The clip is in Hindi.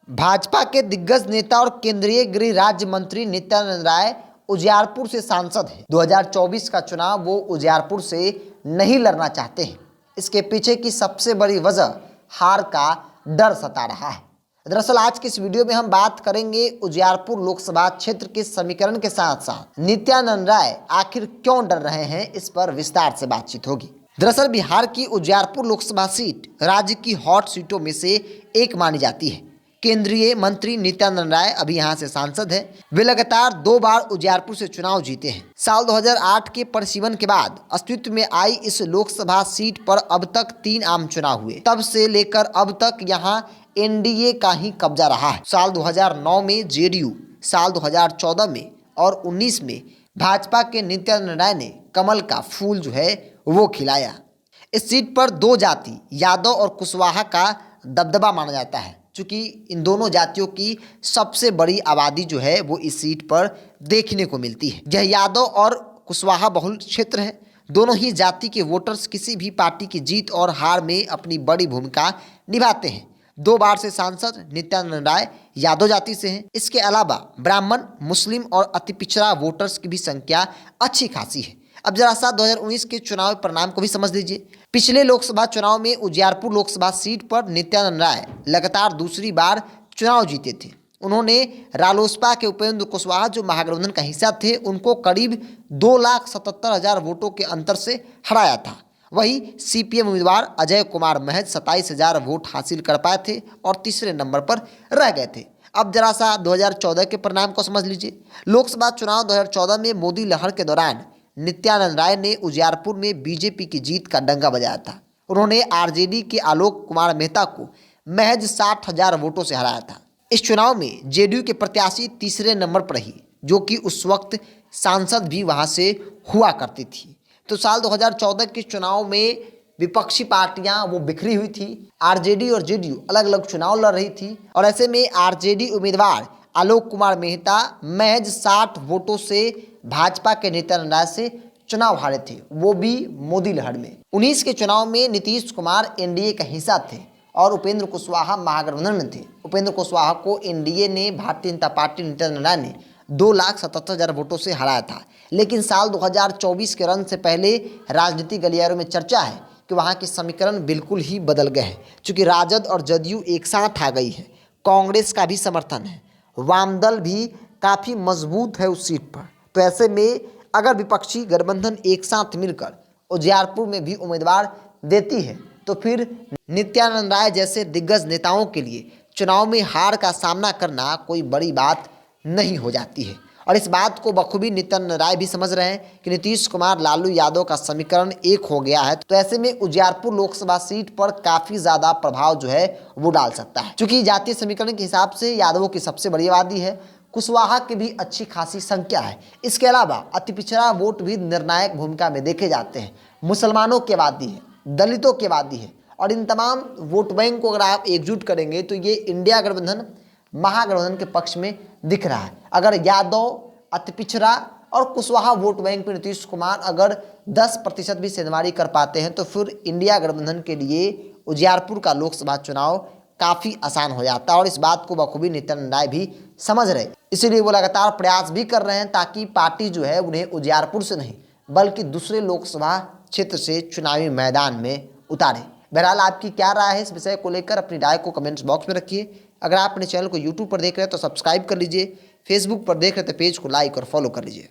भाजपा के दिग्गज नेता और केंद्रीय गृह राज्य मंत्री नित्यानंद राय उजियारपुर से सांसद हैं। 2024 का चुनाव वो उजियारपुर से नहीं लड़ना चाहते हैं। इसके पीछे की सबसे बड़ी वजह हार का डर सता रहा है। दरअसल आज के इस वीडियो में हम बात करेंगे उजियारपुर लोकसभा क्षेत्र के समीकरण के साथ साथ नित्यानंद राय आखिर क्यों डर रहे हैं, इस पर विस्तार से बातचीत होगी। दरअसल बिहार की उजियारपुर लोकसभा सीट राज्य की हॉट सीटों में से एक मानी जाती है। केंद्रीय मंत्री नित्यानंद राय अभी यहां से सांसद हैं। वे लगातार 2 बार उजियारपुर से चुनाव जीते हैं। साल 2008 के परिसीमन के बाद अस्तित्व में आई इस लोकसभा सीट पर अब तक 3 आम चुनाव हुए। तब से लेकर अब तक यहां एनडीए का ही कब्जा रहा है। साल 2009 में जेडीयू, साल 2014 में और 19 में भाजपा के नित्यानंद राय ने कमल का फूल जो है वो खिलाया। इस सीट पर 2 जाति यादव और कुशवाहा का दबदबा माना जाता है, चूँकि इन दोनों जातियों की सबसे बड़ी आबादी जो है वो इस सीट पर देखने को मिलती है। यह यादव और कुशवाहा बहुल क्षेत्र है। दोनों ही जाति के वोटर्स किसी भी पार्टी की जीत और हार में अपनी बड़ी भूमिका निभाते हैं। 2 बार से सांसद नित्यानंद राय यादव जाति से हैं। इसके अलावा ब्राह्मण, मुस्लिम और अति पिछड़ा वोटर्स की भी संख्या अच्छी खासी है। अब जरा सा 2019 के चुनाव परिणाम को भी समझ लीजिए। पिछले लोकसभा चुनाव में उजियारपुर लोकसभा सीट पर नित्यानंद राय लगातार दूसरी बार चुनाव जीते थे। उन्होंने रालोसपा के उपेंद्र कुशवाहा जो महागठबंधन का हिस्सा थे उनको करीब 2,77,000 वोटों के अंतर से हराया था। वहीं सीपीएम उम्मीदवार अजय कुमार महज 27,000 वोट हासिल कर पाए थे और तीसरे नंबर पर रह गए थे। अब जरा सा 2014 के परिणाम को समझ लीजिए। लोकसभा चुनाव 2014 में मोदी लहर के दौरान नित्यानंद राय ने उजियारपुर में बीजेपी की जीत का डंका बजाया था। उन्होंने आरजेडी के आलोक कुमार मेहता को महज 60,000 वोटों से हराया था। इस चुनाव में जेडीयू के प्रत्याशी तीसरे नंबर पर रही, जो कि उस वक्त सांसद भी वहां से हुआ करती थी। तो साल 2014 के चुनाव में विपक्षी पार्टियां वो बिखरी हुई थी। आरजेडी और जेडीयू अलग अलग चुनाव लड़ रही थी और ऐसे में आरजेडी उम्मीदवार आलोक कुमार मेहता महज 60 वोटों से भाजपा के नित्यानंद राय से चुनाव हारे थे, वो भी मोदी लहर में। 19 के चुनाव में नीतीश कुमार एनडीए का हिस्सा थे और उपेंद्र कुशवाहा महागठबंधन में थे। उपेंद्र कुशवाहा को एनडीए ने भारतीय जनता पार्टी नित्यानंद राय ने 2,77,000 वोटों से हराया था। लेकिन साल 2024 के रन से पहले राजनीतिक गलियारों में चर्चा है कि वहाँ के समीकरण बिल्कुल ही बदल गए हैं। चूँकि राजद और जदयू एक साथ आ गई है, कांग्रेस का भी समर्थन है, वामदल भी काफ़ी मजबूत है उस सीट पर। तो ऐसे में अगर विपक्षी गठबंधन एक साथ मिलकर उजियारपुर में भी उम्मीदवार देती है तो फिर नित्यानंद राय जैसे दिग्गज नेताओं के लिए चुनाव में हार का सामना करना कोई बड़ी बात नहीं हो जाती है। और इस बात को बखूबी नित्यानंद राय भी समझ रहे हैं कि नीतीश कुमार लालू यादव का समीकरण एक हो गया है। तो ऐसे में उजियारपुर लोकसभा सीट पर काफ़ी ज़्यादा प्रभाव जो है वो डाल सकता है। चूँकि जातीय समीकरण के हिसाब से यादवों की सबसे बड़ी आबादी है, कुशवाहा की भी अच्छी खासी संख्या है। इसके अलावा अति पिछड़ा वोट भी निर्णायक भूमिका में देखे जाते हैं। मुसलमानों की आबादी है, दलितों की आबादी है और इन तमाम वोट बैंक को अगर आप एकजुट करेंगे तो ये इंडिया गठबंधन महागठबंधन के पक्ष में दिख रहा है। अगर यादव, अति पिछड़ा और कुशवाहा वोट बैंक में नीतीश कुमार अगर 10% भी सेंधमारी कर पाते हैं तो फिर इंडिया गठबंधन के लिए उजियारपुर का लोकसभा चुनाव काफ़ी आसान हो जाता है। और इस बात को बखूबी नित्यानंद राय भी समझ रहे, इसीलिए वो लगातार प्रयास भी कर रहे हैं ताकि पार्टी जो है उन्हें उजियारपुर से नहीं बल्कि दूसरे लोकसभा क्षेत्र से चुनावी मैदान में उतारे। बहरहाल आपकी क्या राय है इस विषय को लेकर, अपनी राय को कमेंट्स बॉक्स में रखिए। अगर आप अपने चैनल को यूट्यूब पर देख रहे हैं तो सब्सक्राइब कर लीजिए, फेसबुक पर देख रहे हैं तो पेज को लाइक और फॉलो कर लीजिए।